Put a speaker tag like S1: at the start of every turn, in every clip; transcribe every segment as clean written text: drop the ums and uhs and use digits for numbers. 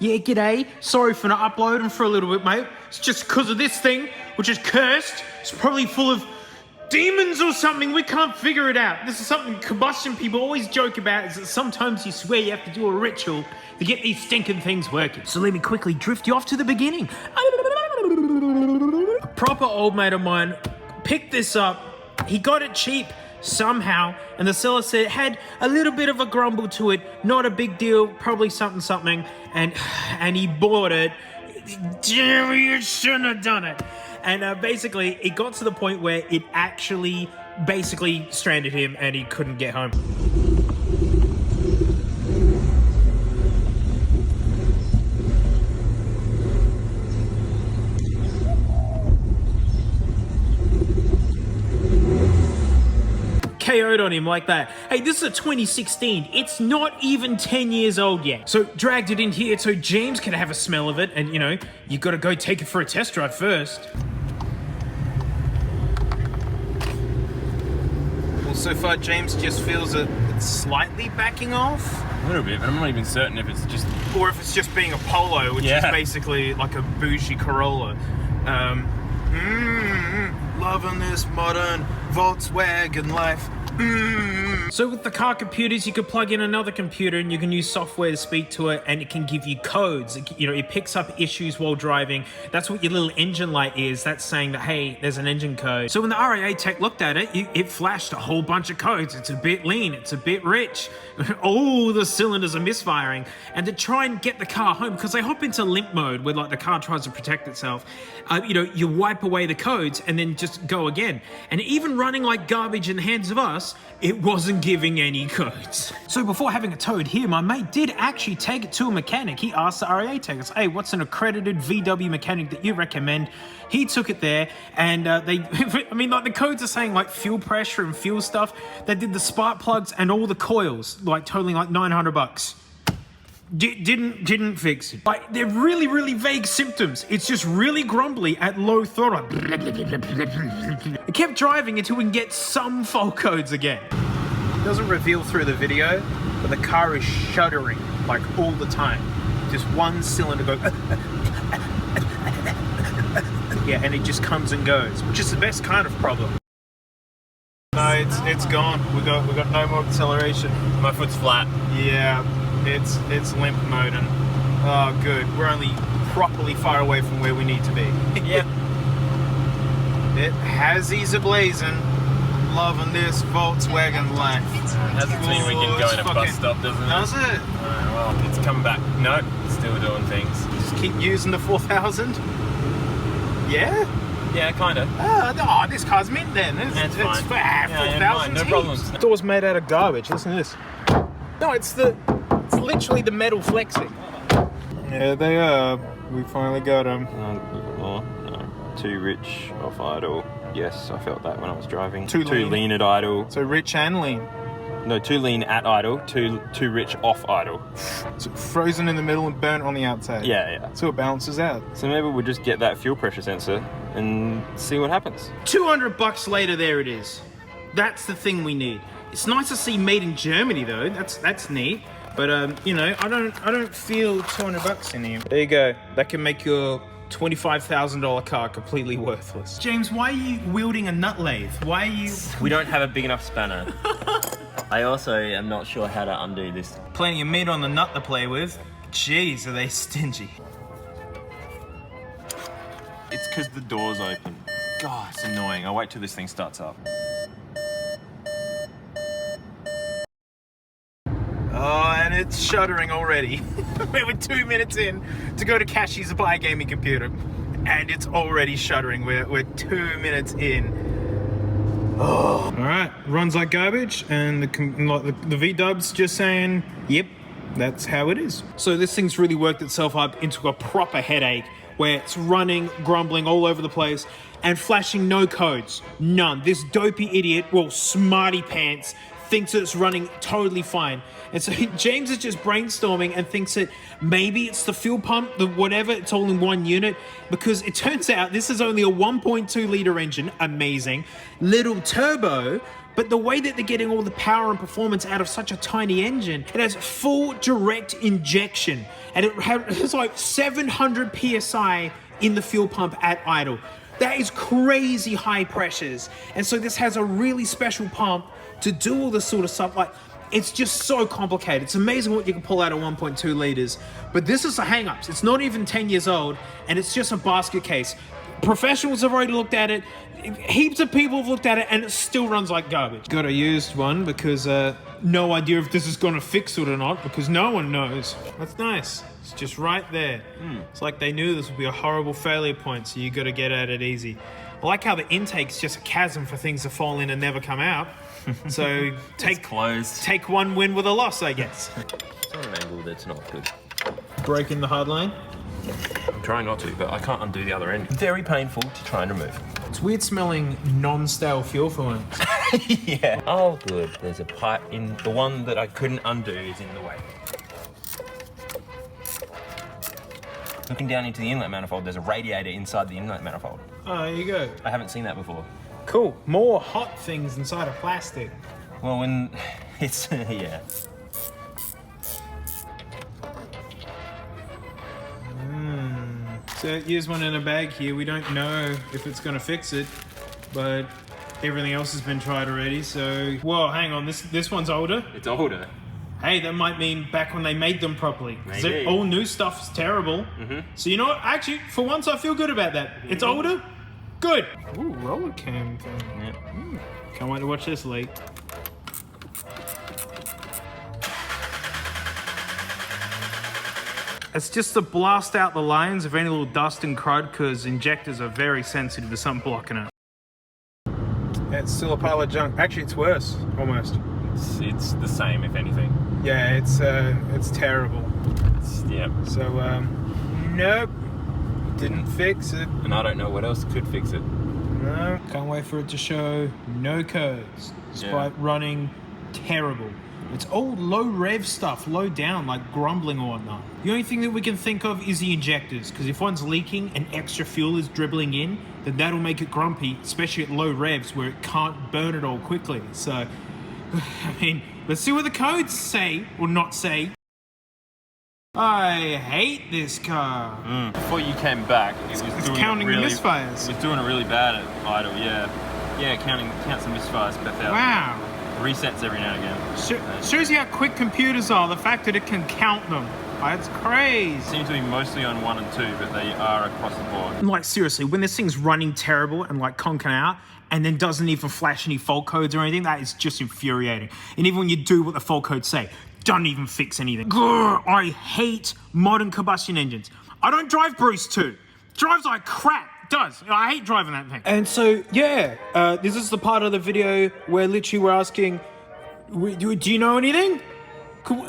S1: Yeah, g'day. Sorry for not uploading for a little bit, mate. It's just because of this thing, which is cursed. It's probably full of demons or something. We can't figure it out. This is something combustion people always joke about, is that sometimes you swear you have to do a ritual to get these stinking things working. So let me quickly drift you off to the beginning. A proper old mate of mine picked this up. He got it cheap somehow, and the seller said it had a little bit of a grumble to it, not a big deal, probably something, and he bought it. Jerry, you shouldn't have done it. And basically it got to the point where it actually basically stranded him and he couldn't get home. KO'd on him like that. Hey, this is a 2016. It's not even 10 years old yet. So dragged it in here so James can have a smell of it, and you know, you gotta go take it for a test drive first. Well, so far James just feels it's slightly backing off.
S2: A little bit, but I'm not even certain if it's just...
S1: Or if it's just being a Polo, which is basically like a bougie Corolla. Loving this modern Volkswagen life. So with the car computers, you could plug in another computer and you can use software to speak to it, and it can give you codes. It picks up issues while driving. That's what your little engine light is. That's saying that, hey, there's an engine code. So when the RAA tech looked at it, it flashed a whole bunch of codes. It's a bit lean, it's a bit rich. All the cylinders are misfiring. And to try and get the car home, because they hop into limp mode where like the car tries to protect itself, you wipe away the codes and then just go again. And even running like garbage in the hands of us, it wasn't giving any codes. So before having it towed here, my mate did actually take it to a mechanic. He asked the RAA techs, hey, what's an accredited VW mechanic that you recommend? He took it there, and the codes are saying like fuel pressure and fuel stuff. They did the spark plugs and all the coils, like totaling like $900. Didn't fix it. Like, they're really, really vague symptoms. It's just really grumbly at low throttle. It kept driving until we can get some fault codes again. It doesn't reveal through the video, but the car is shuddering like all the time. Just one cylinder goes. Yeah, and it just comes and goes, which is the best kind of problem. No, it's gone. We got no more acceleration.
S2: My foot's flat.
S1: Yeah. It's limp mode, and oh good, we're only properly far away from where we need to be.
S2: Yep.
S1: It hazzies ablazing, loving this Volkswagen life.
S2: Doesn't mean we can go in a bus stop, doesn't it?
S1: Does it?
S2: Well, it's come back. No, it's still doing things.
S1: Just keep using the 4000? Yeah?
S2: Yeah, kind of.
S1: Oh, this car's mint then. It's
S2: fine.
S1: 4,000.
S2: No problems.
S1: The door's made out of garbage, listen to this. No, it's literally the metal flexing. Yeah, they are. We finally got them.
S3: No. Too rich off idle. Yes, I felt that when I was driving.
S1: Too
S3: lean at idle.
S1: So rich and lean.
S3: No, too lean at idle. Too rich off idle.
S1: So frozen in the middle and burnt on the outside.
S3: Yeah.
S1: So it balances out.
S3: So maybe we'll just get that fuel pressure sensor and see what happens.
S1: $200 later, there it is. That's the thing we need. It's nice to see made in Germany though. That's neat. But I don't feel $200 in here. There you go. That can make your $25,000 car completely worthless. James, why are you wielding a nut lathe? Why are you?
S2: We don't have a big enough spanner. I also am not sure how to undo this.
S1: Plenty of meat on the nut to play with. Jeez, are they stingy?
S3: It's because the door's open. God, it's annoying. I'll wait till this thing starts up.
S1: Oh, and it's shuddering already. We were 2 minutes in to go to Cashies to buy a gaming computer, and it's already shuddering. We're 2 minutes in. Oh. All right, runs like garbage, and the VW's just saying, yep, that's how it is. So this thing's really worked itself up into a proper headache, where it's running, grumbling all over the place, and flashing no codes, none. This dopey idiot, well, smarty pants, thinks that it's running totally fine. And so James is just brainstorming and thinks that maybe it's the fuel pump, the whatever, it's all in one unit, because it turns out this is only a 1.2 litre engine, amazing, little turbo, but the way that they're getting all the power and performance out of such a tiny engine, it has full direct injection, and it has like 700 PSI in the fuel pump at idle. That is crazy high pressures. And so this has a really special pump to do all this sort of stuff. Like, it's just so complicated. It's amazing what you can pull out of 1.2 liters. But this is the hang-ups. It's not even 10 years old, and it's just a basket case. Professionals have already looked at it. Heaps of people have looked at it, and it still runs like garbage. Got a used one because no idea if this is gonna fix it or not, because no one knows. That's nice. It's just right there. It's like they knew this would be a horrible failure point, so you gotta get at it easy. I like how the intake's just a chasm for things to fall in and never come out. So take one win with a loss, I guess.
S3: It's on an angle that's not good.
S1: Breaking the hard line.
S3: I'm trying not to, but I can't undo the other end. Very painful to try and remove.
S1: It's weird smelling non-stale fuel for once.
S3: Yeah. Oh, good. There's a pipe in the one that I couldn't undo is in the way. Looking down into the inlet manifold, there's a radiator inside the inlet manifold.
S1: Oh, there you go.
S3: I haven't seen that before.
S1: Cool. More hot things inside of plastic.
S3: Well, when it's yeah.
S1: So here's one in a bag here. We don't know if it's gonna fix it, but everything else has been tried already. So, whoa, hang on. This one's older.
S3: It's older.
S1: Hey, that might mean back when they made them properly.
S3: Maybe.
S1: All new stuff's terrible. So you know what? Actually, for once, I feel good about that. It's older. Good. Ooh, roller cam thing.
S3: Yeah.
S1: Can't wait to watch this leak. It's just to blast out the lines of any little dust and crud, because injectors are very sensitive to something blocking it. Yeah, it's still a pile of junk. Actually, it's worse, almost.
S3: It's the same, if anything.
S1: Yeah, it's terrible.
S3: Yeah.
S1: So, nope, didn't fix it.
S3: And I don't know what else could fix it.
S1: No, can't wait for it to show no codes, despite running terrible. It's all low rev stuff, low down, like grumbling or whatnot. The only thing that we can think of is the injectors, because if one's leaking and extra fuel is dribbling in, then that'll make it grumpy, especially at low revs where it can't burn it all quickly. So, I mean, let's see what the codes say or not say. I hate this car.
S3: Before you came back, it was doing
S1: counting the misfires.
S3: It was doing it really bad at idle, yeah. Yeah, counts the misfires, but
S1: Wow.
S3: resets every now and again.
S1: Shows you how quick computers are, the fact that it can count them. It's crazy.
S3: Seems to be mostly on 1 and 2, but they are across the board.
S1: And like, seriously, when this thing's running terrible and like conking out and then doesn't even flash any fault codes or anything, that is just infuriating. And even when you do what the fault codes say, doesn't even fix anything. Grr, I hate modern combustion engines. I don't drive Bruce 2. Drives like crap. It does. I hate driving that thing. And so, yeah, this is the part of the video where literally we're asking, do you know anything?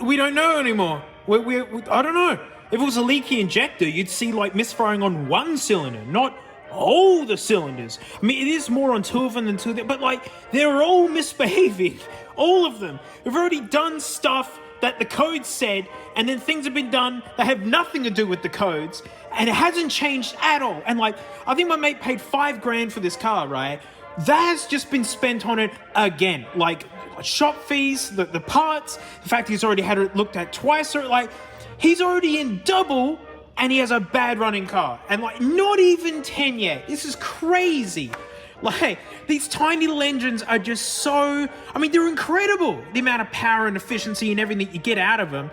S1: We don't know anymore. I don't know. If it was a leaky injector, you'd see like misfiring on one cylinder, not all the cylinders. I mean, it is more on 2 of them than 2 of them, but like, they're all misbehaving. All of them. We've already done stuff that the code said, and then things have been done that have nothing to do with the codes, and it hasn't changed at all. And like, I think my mate paid $5 grand for this car, right? That has just been spent on it again. Like, shop fees, the parts, the fact he's already had it looked at twice, or like, he's already in double, and he has a bad running car. And like, not even 10 yet. This is crazy. Like, these tiny little engines are just so, I mean, they're incredible. The amount of power and efficiency and everything you get out of them.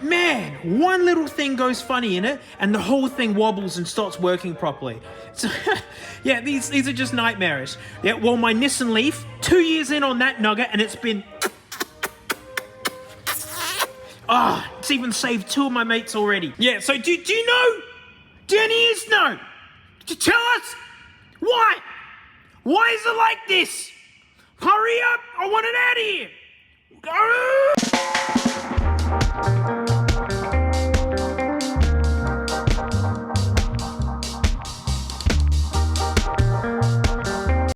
S1: Man, one little thing goes funny in it, and the whole thing wobbles and starts working properly. So, yeah, these are just nightmarish. Yeah, well, my Nissan Leaf, 2 years in on that nugget, and it's been... it's even saved 2 of my mates already. Yeah, so do you know? Do any of you know? Tell us why? Why is it like this? Hurry up! I want it out of here!